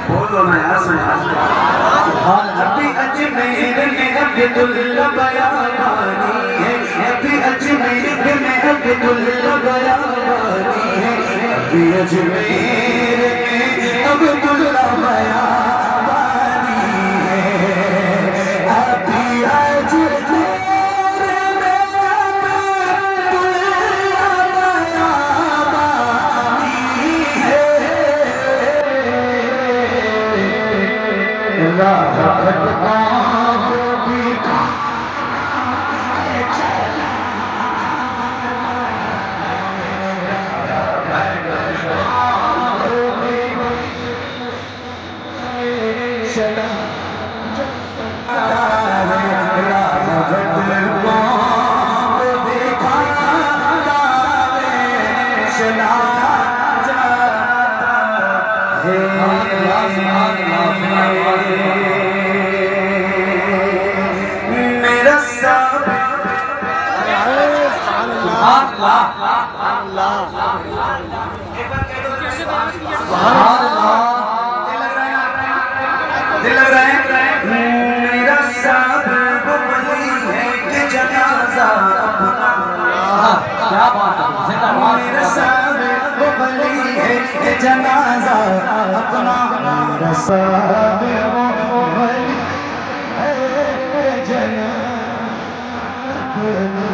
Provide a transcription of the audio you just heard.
بولو نا یار ابھی اجمیر میں عبداللہ بیابانی ہے، ابھی اجمیر میں عبداللہ بیابانی ہے، ابھی اجمیر میں عبداللہ بیابانی ہے، ابھی اجمیر میں عبداللہ بیابانی ہے۔ دل لگ رہا ہے میرا صاحب وہ ولی ہے کہ جنازہ اپنا، کیا بات ہے، میرا صاحب وہ ولی ہے کہ جنازہ اپنا، میرا صاحب وہ ولی ہے کہ جنازہ اپنا۔